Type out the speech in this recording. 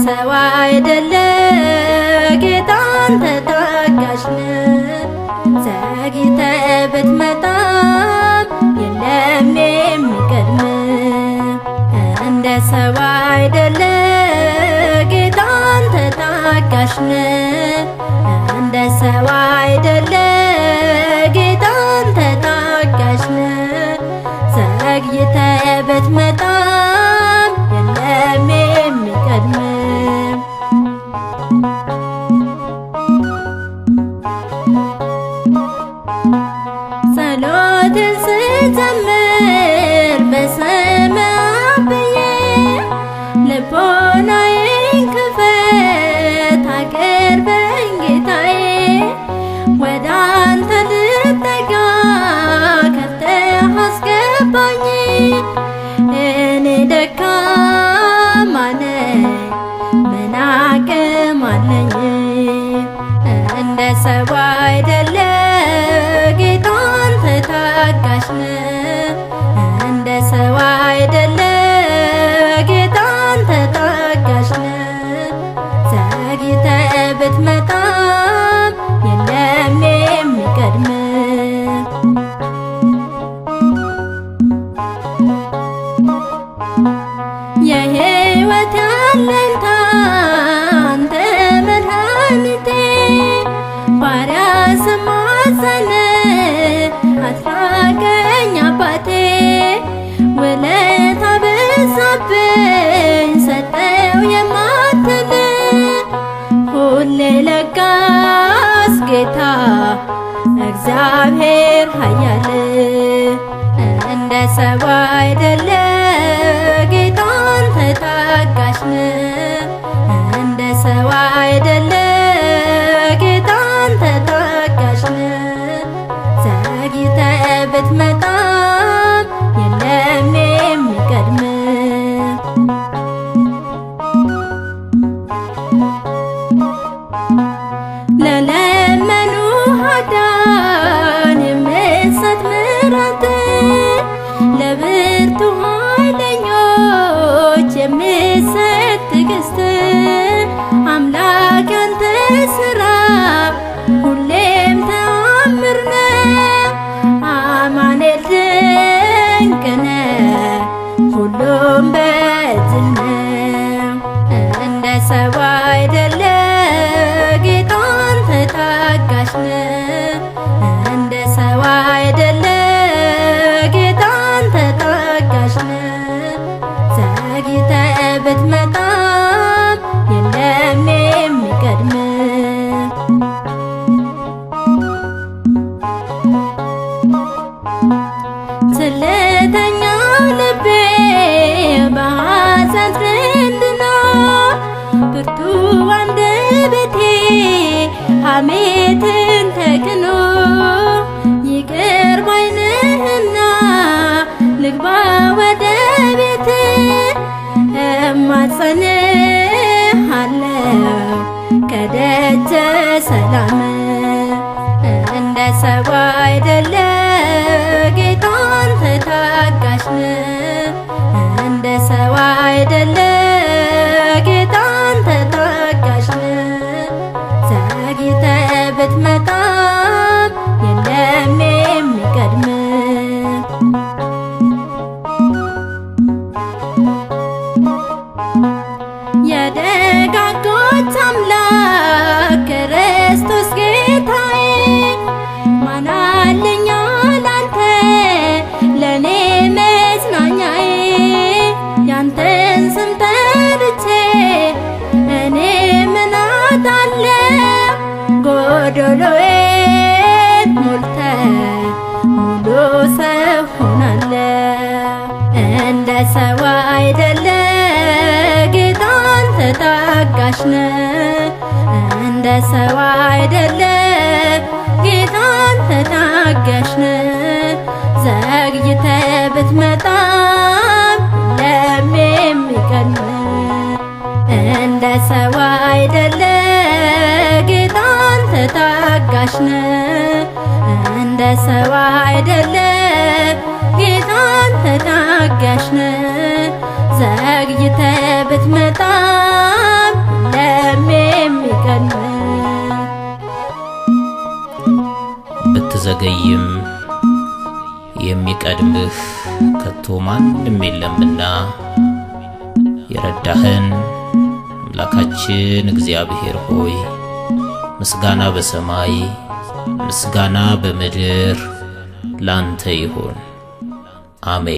ሰው አይደለ ጌታ አንተ ታጋሽ ነህ። ዘግይተህ ብትመጣም የለም የሚቀድም እንደ ሰው አይደለ ጌታ አንተ ታጋሽ ነህ። እንደ ሰው አይደለ ጌታ አንተ ታጋሽ ነህ። ዘግይተህ ብትመጣም የለም የሚቀድም ጸሎትን ስዘምር በስምህ አብዬ ልቦናዬን ክፈት አቅርበኝ ጌታዬ። ወደ አንተ ልጠጋ ከፍተህ አስገባኝ። እኔ ደካማ ነኝ ምን አቅም አለኝ። እንደ ሰው አይደለ ጌታ አንተ ታጋሽ ነህ። እንደ ሰው አይደለ ጌታ አንተ ታጋሽ ነህ። ዘግይተህ ብትመጣም የለም የሚቀድም የሕይወት አለኝታ አንተ መድኃኒቴ። ባሪያ ስማጸን አትራቀኝ አባቴ። ውለታ በዛብኝ ሰጠው የማትል ሁሌ ለጋስ ጌታ እግዚአብሔር ኃያል። እንደ ሰው አይደለ ጌታ አንተ ታጋሽ ነህ። እንደ ሰው አይደለ ጌታ አንተ ታጋሽ ነህ። ዘግይተህ ብትመጣም የለም የሚቀድም ለለመኑ አዳን የምትሰጥ ምሕረት ለብርቱ ኃይለኞች የምትሰጥ ትዕግስት አምላክ ያንተ ሥራ ሁሌም ተአምር ነው። አማኑኤል ድንቅ ነህ ሁሉም በእጅህ ነው። እንደ ሰው አይደለ ጌታ አንተ ታጋሽ ነህ። እንደ ሰው አይደለ ጌታ አንተ ታጋሽ ነህ። ዘግይተህ ብትመጣም የለም የሚቀድም ስለተኛው ልቤ በሐዘን ተንድኖ ብርቱ አንደበቴ ሐሜትን ተክኖ ይቅር ባይ ነህና ልግባ ወደ ቤትህ እማጸንሃለሁ ከደጀ ሰላም። እንደ ሰው አይደለ ጌታ አንተ ታጋሽ ነህ። እንደ ሰው አይደለ ጌታ አንተ ታጋሽ ነህ። ዘግይተህ ብትመጣም የለም የሚቀድም የደጋጎች አምላክ ክርስቶስ ጌታዬ። ማን አለኝ ላንተ ለኔ መጽናኛዬ። ያንተን ስም ጠርቼ እኔ ምን አጣለሁ። ጎዶሎዬን ሞልተህ ሙሉ ሰው ሆናለሁ። እንደ ሰው አይደለ ጌታ አንተ ታጋሽ ነህ። እንደ ሰው አይደለ ጌታ አንተ ታጋሽ ነህ። ዘግይተህ ብትመጣም የለም የሚቀድም እንደ ሰው አይደለ ጌታ አንተ ታጋሽ ነህ። እንደ ሰው አይደለ ጌታ አንተ ታጋሽ ነህ። ዘግይተህ ብትመጣም ብትዘገይም የሚቀድምህ ከቶ ማንም የለምና የረዳህን አምላካችን እግዚአብሔር ሆይ ምስጋና በሰማይ ምስጋና በምድር ላንተ ይሁን። አሜን።